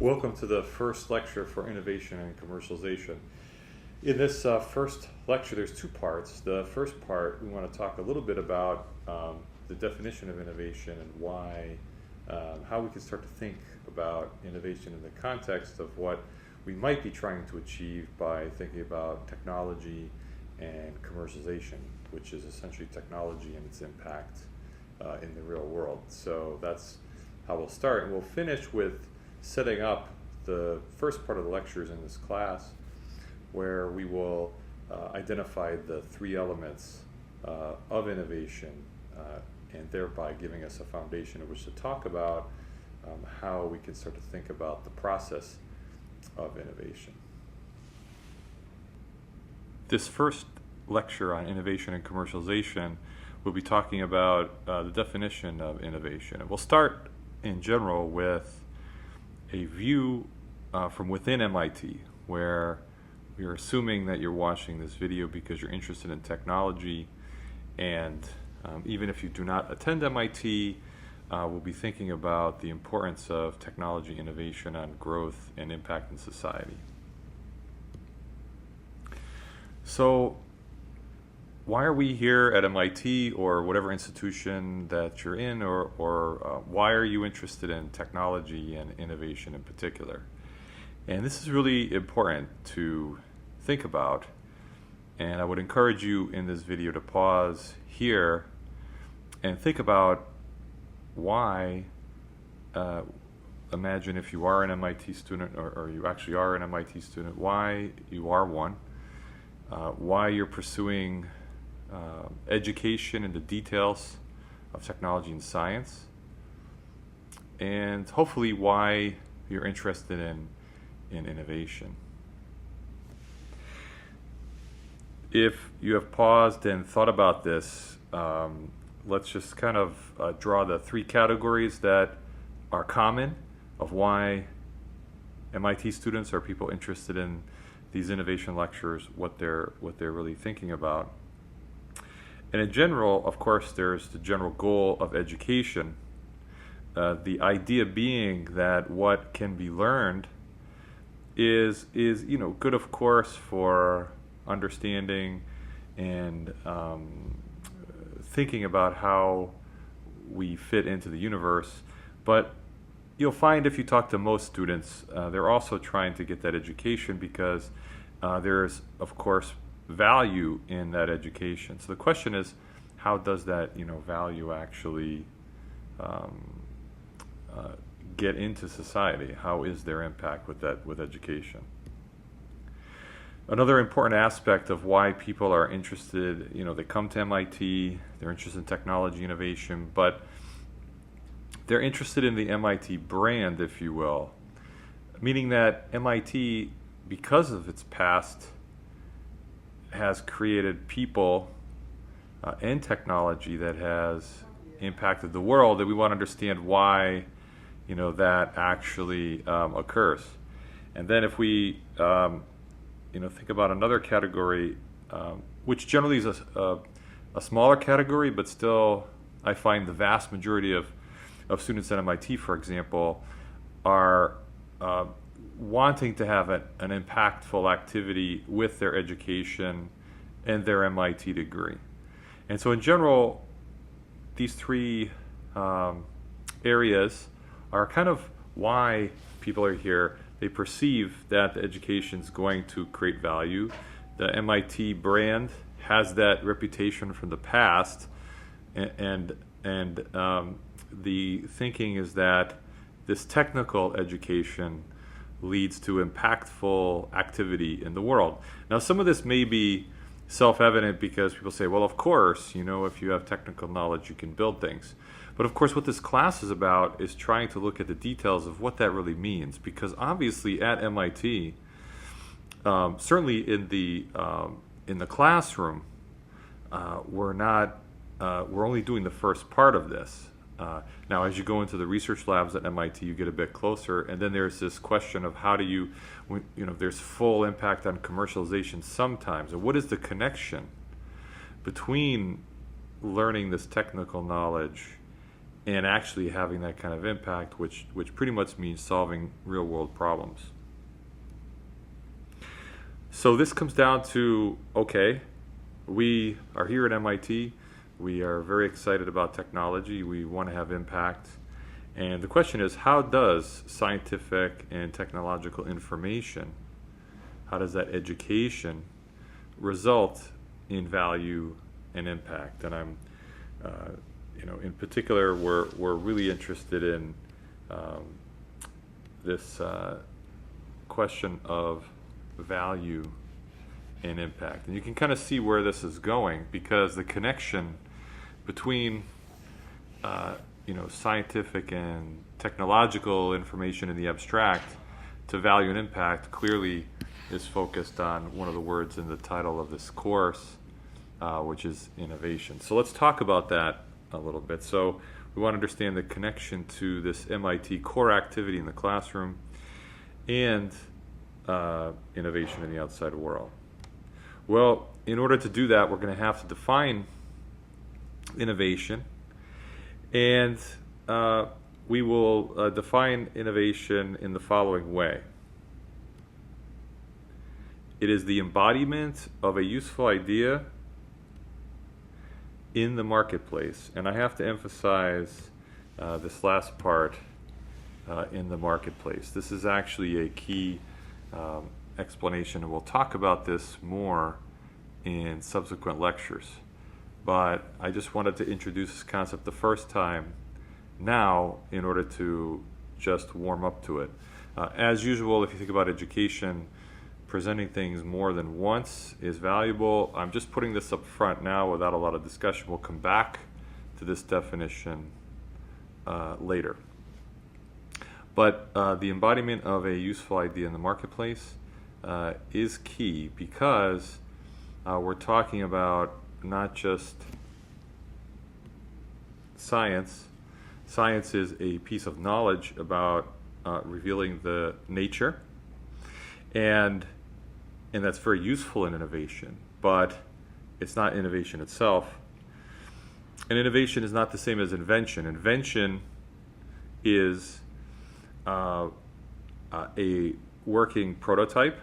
Welcome to the first lecture for Innovation and Commercialization. In this first lecture, there's two parts. The first part, we want to talk a little bit about the definition of innovation and why, how we can start to think about innovation in the context of what we might be trying to achieve by thinking about technology and commercialization, which is essentially technology and its impact in the real world. So that's how we'll start, and we'll finish with setting up the first part of the lectures in this class, where we will identify the three elements of innovation, and thereby giving us a foundation in which to talk about how we can start to think about the process of innovation. This first lecture on innovation and commercialization, we'll be talking about the definition of innovation. And we'll start in general with a view from within MIT, where we are assuming that you're watching this video because you're interested in technology, and even if you do not attend MIT, we'll be thinking about the importance of technology innovation on growth and impact in society. So why are we here at MIT or whatever institution that you're in, or why are you interested in technology and innovation in particular? And this is really important to think about, and I would encourage you in this video to pause here and think about why. Imagine if you are an MIT student, or you actually are an MIT student, why you are one, why you're pursuing education in the details of technology and science, and hopefully why you're interested in innovation. If you have paused and thought about this, let's just kind of draw the three categories that are common of why MIT students are people interested in these innovation lectures, what they're really thinking about. And in general, of course, there's the general goal of education. The idea being that what can be learned is good, of course, for understanding and thinking about how we fit into the universe. But you'll find if you talk to most students, they're also trying to get that education because there's, of course, value in that education. So the question is, how does that value actually get into society? How is their impact with education? Another important aspect of why people are interested, they come to MIT, they're interested in technology innovation, but they're interested in the MIT brand, if you will, meaning that MIT, because of its past, has created people and technology that has impacted the world, and we want to understand why that actually occurs. And then if we think about another category, which generally is a smaller category, but still I find the vast majority of students at MIT, for example, are wanting to have an impactful activity with their education and their MIT degree. And so in general, these three areas are kind of why people are here. They perceive that the education is going to create value. The MIT brand has that reputation from the past, and the thinking is that this technical education leads to impactful activity in the world. Now, some of this may be self-evident because people say, well, of course, if you have technical knowledge, you can build things. But of course, what this class is about is trying to look at the details of what that really means, because obviously at MIT, certainly in the classroom, we're only doing the first part of this. Now, as you go into the research labs at MIT, you get a bit closer, and then there's this question of how do you, there's full impact on commercialization sometimes, and what is the connection between learning this technical knowledge and actually having that kind of impact, which pretty much means solving real world problems. So this comes down to, okay, we are here at MIT, we are very excited about technology, we want to have impact, and the question is, how does scientific and technological information, how does that education result in value and impact? And I'm in particular, we're really interested in this question of value and impact. And you can kind of see where this is going, because the connection between scientific and technological information in the abstract to value and impact clearly is focused on one of the words in the title of this course, which is innovation. So let's talk about that a little bit. So we want to understand the connection to this MIT core activity in the classroom and innovation in the outside world. Well, in order to do that, we're going to have to define innovation, and we will define innovation in the following way. It is the embodiment of a useful idea in the marketplace. And I have to emphasize this last part, in the marketplace. This is actually a key explanation, and we'll talk about this more in subsequent lectures. But I just wanted to introduce this concept the first time now in order to just warm up to it. As usual, if you think about education, presenting things more than once is valuable. I'm just putting this up front now without a lot of discussion. We'll come back to this definition later. But the embodiment of a useful idea in the marketplace is key, because we're talking about not just science. Science is a piece of knowledge about revealing the nature, and that's very useful in innovation, but it's not innovation itself. And innovation is not the same as invention. Invention is a working prototype,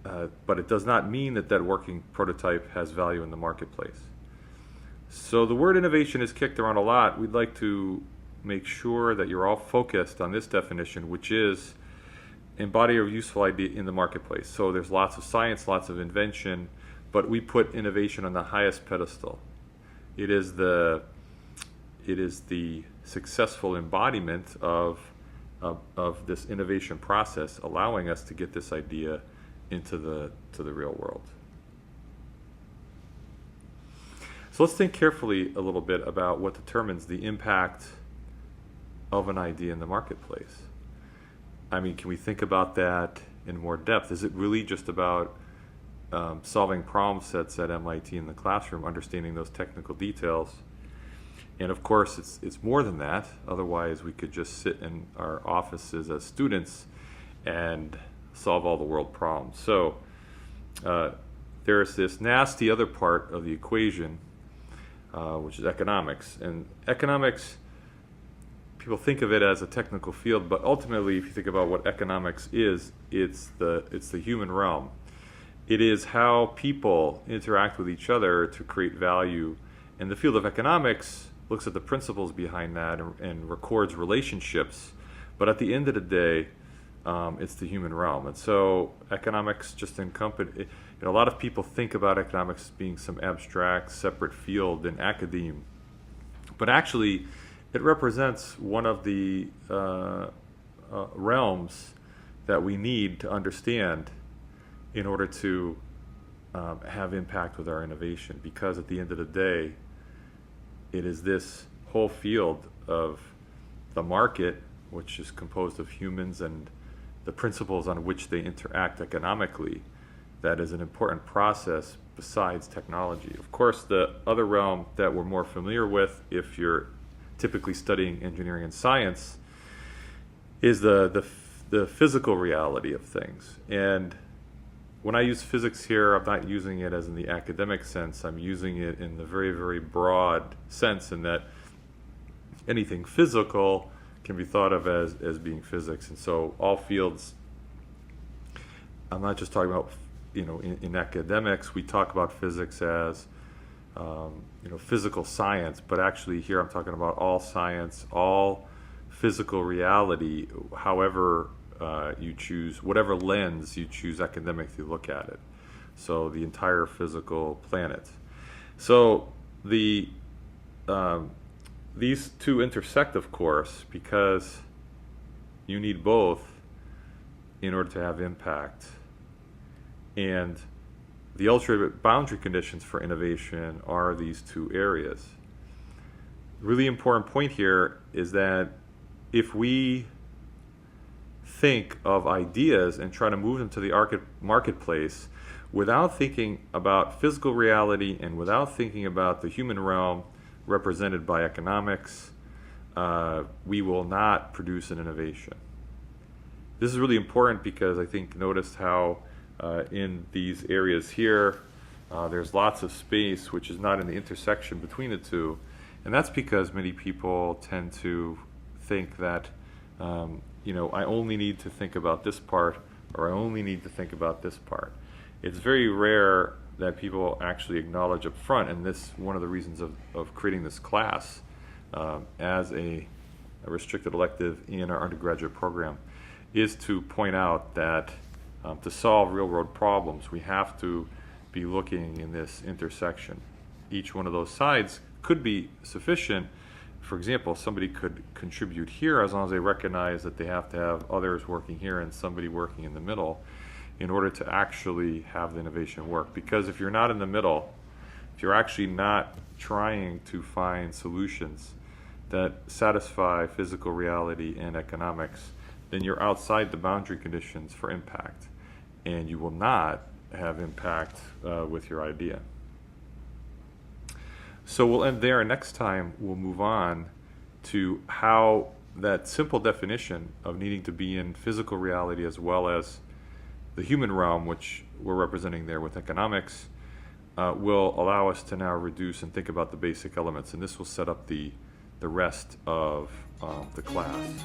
but it does not mean that working prototype has value in the marketplace. So the word innovation is kicked around a lot. We'd like to make sure that you're all focused on this definition, which is embody a useful idea in the marketplace. So there's lots of science, lots of invention, but we put innovation on the highest pedestal. It is the successful embodiment of this innovation process, allowing us to get this idea into the real world. So let's think carefully a little bit about what determines the impact of an idea in the marketplace. I mean, can we think about that in more depth? Is it really just about solving problem sets at MIT in the classroom, understanding those technical details? And of course, it's more than that. Otherwise, we could just sit in our offices as students and solve all the world problems. So there's this nasty other part of the equation, which is economics. And economics, people think of it as a technical field, but ultimately, if you think about what economics is, it's the human realm. It is how people interact with each other to create value. And the field of economics looks at the principles behind that and records relationships. But at the end of the day, it's the human realm. And so economics just encompasses, a lot of people think about economics as being some abstract, separate field in academia. But actually, it represents one of the realms that we need to understand in order to have impact with our innovation. Because at the end of the day, it is this whole field of the market, which is composed of humans and the principles on which they interact economically, that is an important process besides technology. Of course, the other realm that we're more familiar with, if you're typically studying engineering and science, is the physical reality of things. And when I use physics here, I'm not using it as in the academic sense. I'm using it in the very, very broad sense, in that anything physical can be thought of as being physics. And so all fields, I'm not just talking about, in academics, we talk about physics as, physical science, but actually here I'm talking about all science, all physical reality, however you choose, whatever lens you choose academically to look at it. So the entire physical planet. So these two intersect, of course, because you need both in order to have impact. And the ultimate boundary conditions for innovation are these two areas. Really important point here is that if we think of ideas and try to move them to the marketplace without thinking about physical reality and without thinking about the human realm represented by economics, we will not produce an innovation. This is really important because I think notice how in these areas here there's lots of space which is not in the intersection between the two, and that's because many people tend to think that I only need to think about this part, or I only need to think about this part. It's very rare that people actually acknowledge up front, and this one of the reasons of creating this class as a restricted elective in our undergraduate program is to point out that to solve real-world problems, we have to be looking in this intersection. Each one of those sides could be sufficient. For example, somebody could contribute here as long as they recognize that they have to have others working here and somebody working in the middle in order to actually have the innovation work. Because if you're not in the middle, if you're actually not trying to find solutions that satisfy physical reality and economics, then you're outside the boundary conditions for impact, and you will not have impact with your idea. So we'll end there, and next time we'll move on to how that simple definition of needing to be in physical reality as well as the human realm, which we're representing there with economics, will allow us to now reduce and think about the basic elements, and this will set up the rest of the class.